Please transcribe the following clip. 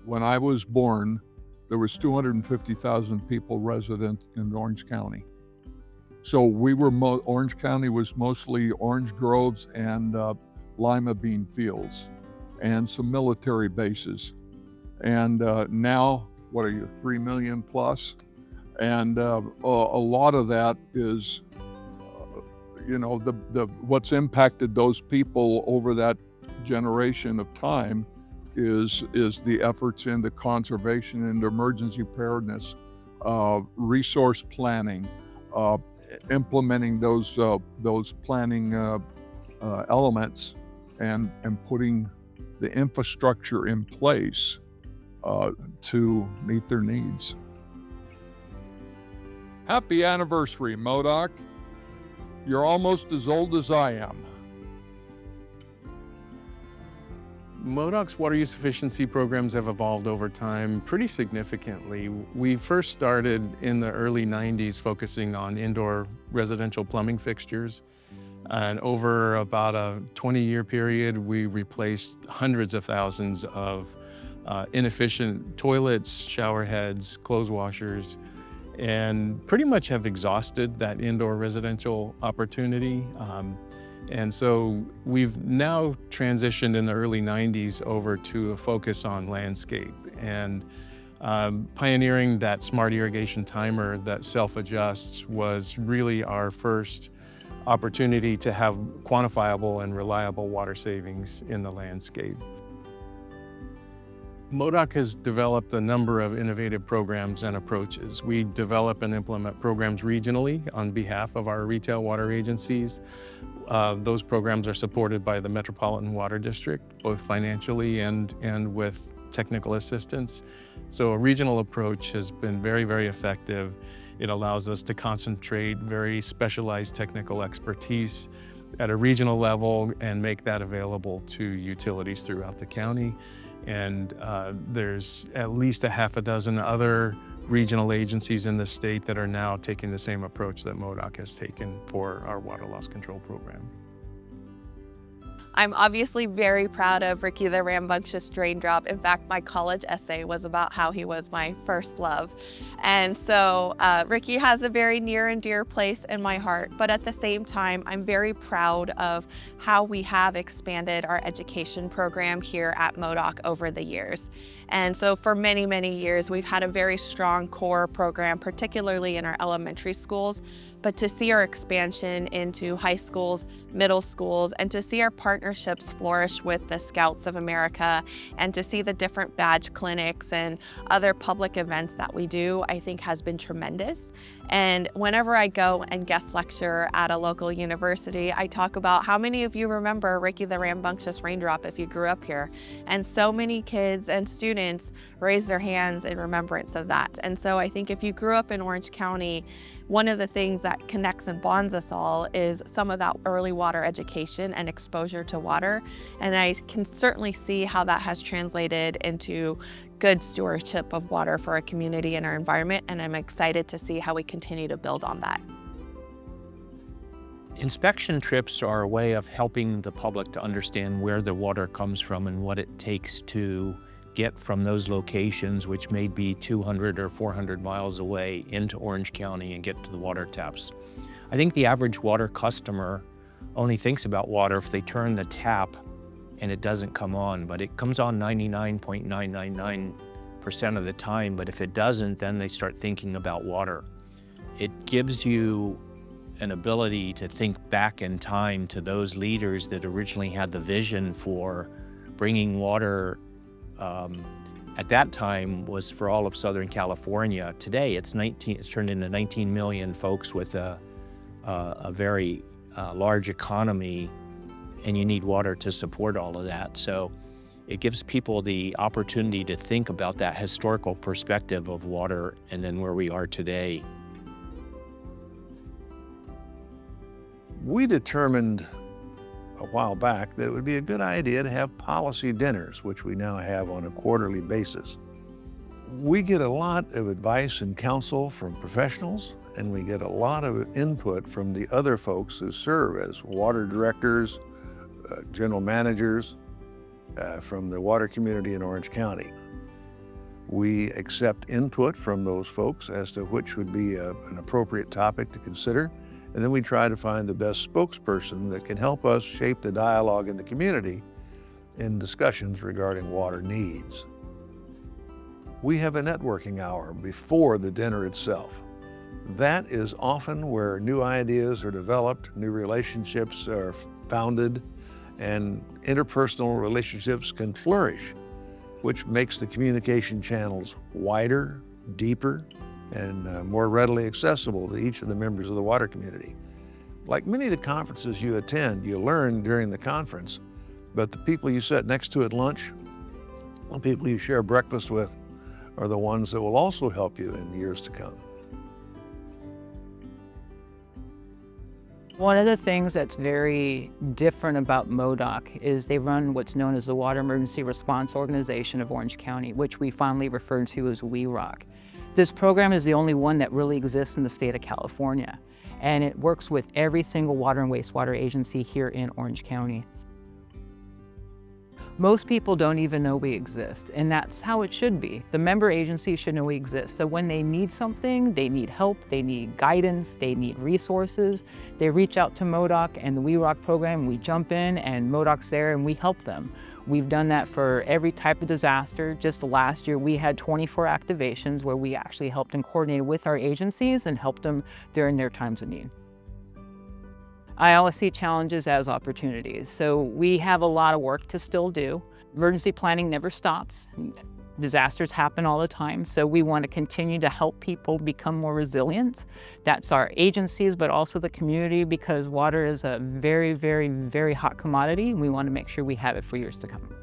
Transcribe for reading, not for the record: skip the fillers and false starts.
When I was born, there was 250,000 people resident in Orange County. So Orange County was mostly orange groves and lima bean fields and some military bases. And now, what are you, 3 million plus? And a lot of that is, what's impacted those people over that generation of time is the efforts into conservation and emergency preparedness, resource planning, implementing those planning elements and putting the infrastructure in place to meet their needs. Happy anniversary, MWDOC. You're almost as old as I am. MWDOC's water use efficiency programs have evolved over time pretty significantly. We first started in the early 90s focusing on indoor residential plumbing fixtures. And over about a 20-year period, we replaced hundreds of thousands of inefficient toilets, shower heads, clothes washers, and pretty much have exhausted that indoor residential opportunity. And so we've now transitioned in the early 90s over to a focus on landscape and pioneering that smart irrigation timer that self-adjusts was really our first opportunity to have quantifiable and reliable water savings in the landscape. MWDOC has developed a number of innovative programs and approaches. We develop and implement programs regionally on behalf of our retail water agencies. Those programs are supported by the Metropolitan Water District, both financially and with technical assistance. So a regional approach has been very, very effective. It allows us to concentrate very specialized technical expertise at a regional level and make that available to utilities throughout the county. And there's at least a half a dozen other regional agencies in the state that are now taking the same approach that MWDOC has taken for our water loss control program. I'm obviously very proud of Ricky the Rambunctious Raindrop. In fact, my college essay was about how he was my first love. And so Ricky has a very near and dear place in my heart, but at the same time, I'm very proud of how we have expanded our education program here at MWDOC over the years. And so for many, many years, we've had a very strong core program, particularly in our elementary schools, but to see our expansion into high schools, middle schools, and to see our partnerships flourish with the Scouts of America, and to see the different badge clinics and other public events that we do, I think has been tremendous. And whenever I go and guest lecture at a local university, I talk about how many of you remember Ricky the Rambunctious Raindrop if you grew up here. And so many kids and students raise their hands in remembrance of that. And so I think if you grew up in Orange County, one of the things that connects and bonds us all is some of that early water education and exposure to water. And I can certainly see how that has translated into good stewardship of water for our community and our environment. And I'm excited to see how we continue to build on that. Inspection trips are a way of helping the public to understand where the water comes from and what it takes to get from those locations, which may be 200 or 400 miles away, into Orange County and get to the water taps. I think the average water customer only thinks about water if they turn the tap and it doesn't come on, but it comes on 99.999% of the time. But if it doesn't, then they start thinking about water. It gives you an ability to think back in time to those leaders that originally had the vision for bringing water. At that time was for all of Southern California. Today it's turned into 19 million folks with a very large economy, and you need water to support all of that. So it gives people the opportunity to think about that historical perspective of water and then where we are today. We determined a while back that it would be a good idea to have policy dinners, which we now have on a quarterly basis. We get a lot of advice and counsel from professionals, and we get a lot of input from the other folks who serve as water directors, general managers from the water community in Orange County. We accept input from those folks as to which would be an appropriate topic to consider, and then we try to find the best spokesperson that can help us shape the dialogue in the community in discussions regarding water needs. We have a networking hour before the dinner itself. That is often where new ideas are developed, new relationships are founded, and interpersonal relationships can flourish, which makes the communication channels wider, deeper, and more readily accessible to each of the members of the water community. Like many of the conferences you attend, you learn during the conference, but the people you sit next to at lunch, the people you share breakfast with, are the ones that will also help you in years to come. One of the things that's very different about MWDOC is they run what's known as the Water Emergency Response Organization of Orange County, which we fondly refer to as WEROC. This program is the only one that really exists in the state of California, and it works with every single water and wastewater agency here in Orange County. Most people don't even know we exist, and that's how it should be. The member agencies should know we exist. So when they need something, they need help, they need guidance, they need resources, they reach out to MWDOC and the WEROC program. We jump in and MWDOC's there and we help them. We've done that for every type of disaster. Just last year, we had 24 activations where we actually helped and coordinated with our agencies and helped them during their times of need. I always see challenges as opportunities. So we have a lot of work to still do. Emergency planning never stops. Disasters happen all the time. So we want to continue to help people become more resilient. That's our agencies, but also the community, because water is a very, very, very hot commodity. And we want to make sure we have it for years to come.